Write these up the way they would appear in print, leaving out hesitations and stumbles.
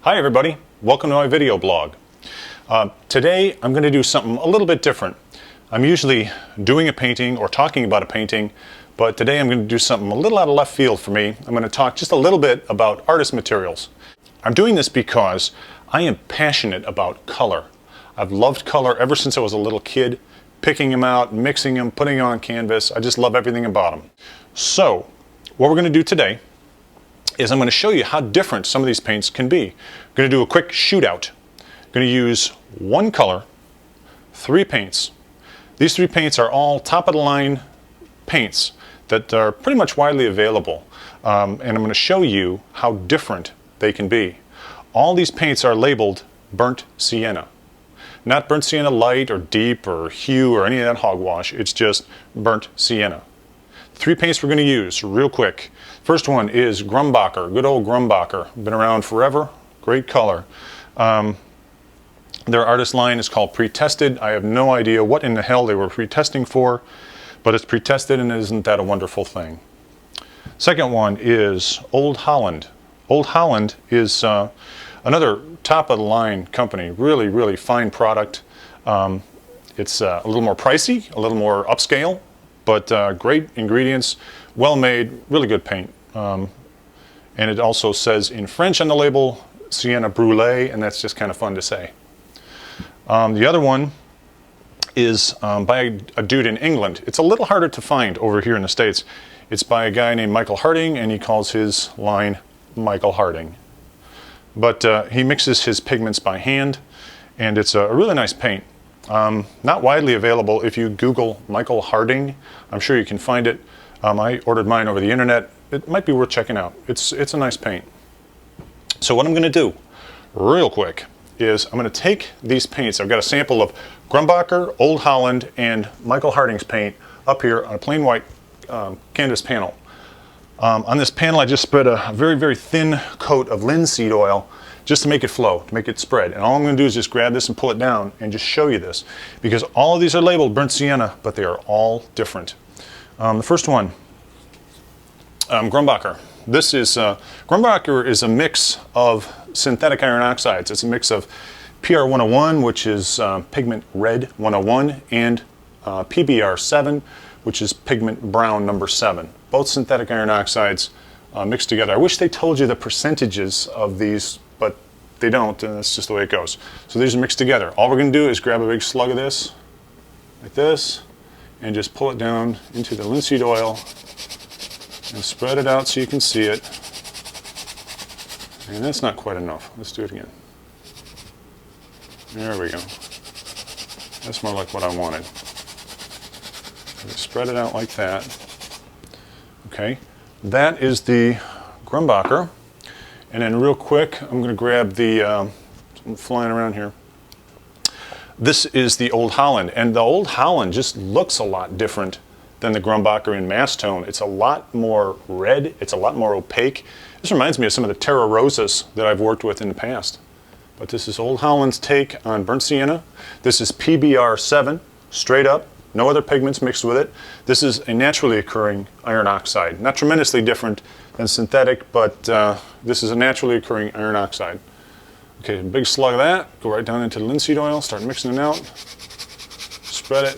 Hi everybody, welcome to my video blog. Today I'm going to do something a little bit different. I'm usually doing a painting or talking about a painting, but today I'm going to do something a little out of left field for me. I'm going to talk just a little bit about artist materials. I'm doing this because I am passionate about color. I've loved color ever since I was a little kid, picking them out, mixing them, putting them on canvas. I just love everything about them. So what we're going to do today is I'm going to show you how different some of these paints can be. I'm going to do a quick shootout. I'm going to use one color, 3 paints. These 3 paints are all top-of-the-line paints that are pretty much widely available. And I'm going to show you how different they can be. All these paints are labeled burnt sienna. Not burnt sienna light or deep or hue or any of that hogwash. It's just burnt sienna. 3 paints we're going to use real quick. First one is Grumbacher, good old Grumbacher. Been around forever, great color. Their artist line is called Pre-Tested. I have no idea what in the hell they were pre-testing for, but it's pre-tested, and isn't that a wonderful thing? Second one is Old Holland. Old Holland is another top-of-the-line company, really fine product. It's a little more pricey, a little more upscale, but great ingredients, well made, really good paint. And it also says in French on the label, Sienna Brûlée, and that's just kind of fun to say. The other one is by a dude in England. It's a little harder to find over here in the States. It's by a guy named Michael Harding, and he calls his line Michael Harding. But he mixes his pigments by hand, and it's a really nice paint. Not widely available. If you Google Michael Harding, I'm sure you can find it. I ordered mine over the internet. It might be worth checking out. It's a nice paint. So what I'm going to do real quick is I'm going to take these paints. I've got a sample of Grumbacher, Old Holland, and Michael Harding's paint up here on a plain white canvas panel. On this panel I just spread a very thin coat of linseed oil just to make it flow, to make it spread. And all I'm going to do is just grab this and pull it down and just show you this, because all of these are labeled burnt sienna, but they are all different. The first one, Grumbacher. This is Grumbacher is a mix of synthetic iron oxides. It's a mix of PR101, which is pigment red 101, and PBR7, which is pigment brown number 7. Both synthetic iron oxides mixed together. I wish they told you the percentages of these, but they don't, and that's just the way it goes. So these are mixed together. All we're going to do is grab a big slug of this, like this, and just pull it down into the linseed oil and spread it out so you can see it. And that's not quite enough. Let's do it again. There we go. That's more like what I wanted. Just spread it out like that. Okay, that is the Grumbacher. And then real quick, I'm going to grab the, I'm flying around here. This is the Old Holland, and the Old Holland just looks a lot different than the Grumbacher in mass tone. It's a lot more red, it's a lot more opaque. This reminds me of some of the Terra Rosas that I've worked with in the past. But this is Old Holland's take on burnt sienna. This is PBR7, straight up, no other pigments mixed with it. This is a naturally occurring iron oxide. Not tremendously different than synthetic, but this is a naturally occurring iron oxide. Okay, a big slug of that, go right down into the linseed oil, start mixing it out, spread it,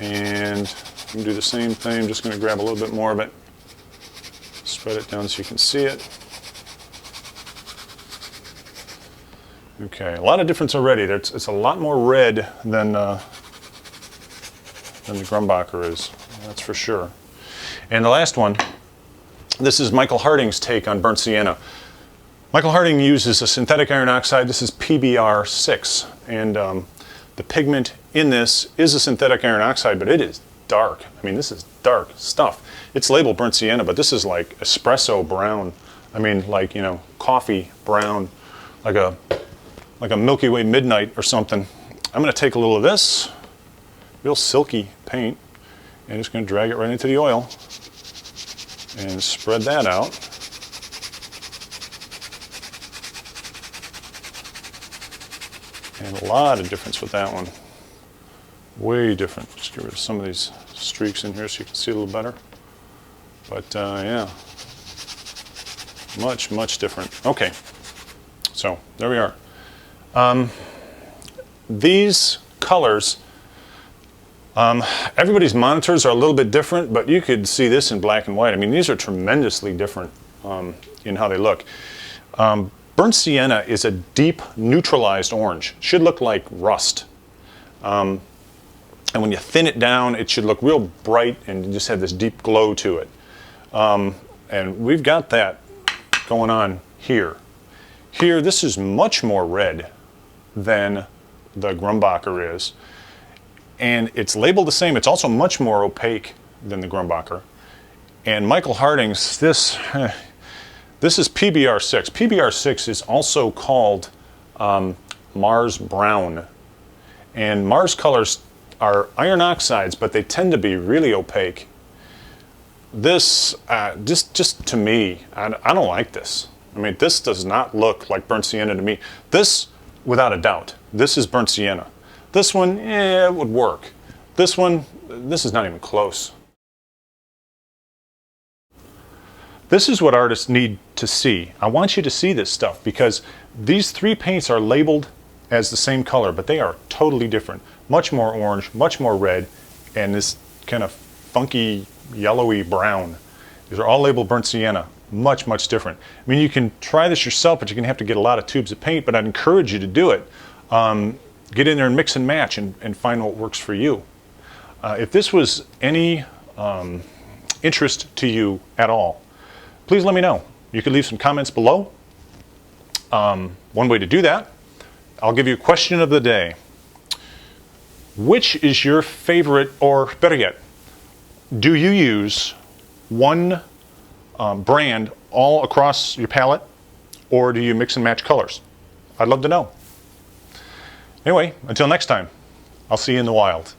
and I'm going to do the same thing. I'm just going to grab a little bit more of it, spread it down so you can see it. Okay, a lot of difference already. It's a lot more red than the Grumbacher is, that's for sure. And the last one, this is Michael Harding's take on burnt sienna. Michael Harding uses a synthetic iron oxide. This is PBR6, and the pigment in this is a synthetic iron oxide, but it is dark. I mean, this is dark stuff. It's labeled burnt sienna, but this is like espresso brown. I mean, like, you know, coffee brown, like a Milky Way midnight or something. I'm going to take a little of this, real silky paint, and just going to drag it right into the oil and spread that out. And a lot of difference with that one. Way different. Just get rid of some of these streaks in here so you can see a little better. But yeah, much different. Okay, So there we are. These colors, everybody's monitors are a little bit different, but you could see this in black and white. I mean, these are tremendously different in how they look. Burnt sienna is a deep neutralized orange. Should look like rust. And when you thin it down, it should look real bright and just have this deep glow to it. And we've got that going on here. Here, this is much more red than the Grumbacher is. And it's labeled the same. It's also much more opaque than the Grumbacher. And Michael Harding's, this is PBR6. PBR6 is also called Mars Brown. And Mars colors are iron oxides, but they tend to be really opaque. This, just to me, I don't like this. I mean, this does not look like burnt sienna to me. This, without a doubt, this is burnt sienna. This one, it would work. This one, this is not even close. This is what artists need to see. I want you to see this stuff because these three paints are labeled as the same color, but they are totally different. Much more orange, much more red, and this kind of funky yellowy brown. These are all labeled burnt sienna. Much, much different. I mean, you can try this yourself, but you're going to have to get a lot of tubes of paint, but I'd encourage you to do it. Get in there and mix and match and find what works for you. If this was any interest to you at all, please let me know. You can leave some comments below. One way to do that, I'll give you a question of the day. Which is your favorite, or better yet, do you use one brand all across your palette, or do you mix and match colors? I'd love to know. Anyway, until next time, I'll see you in the wild.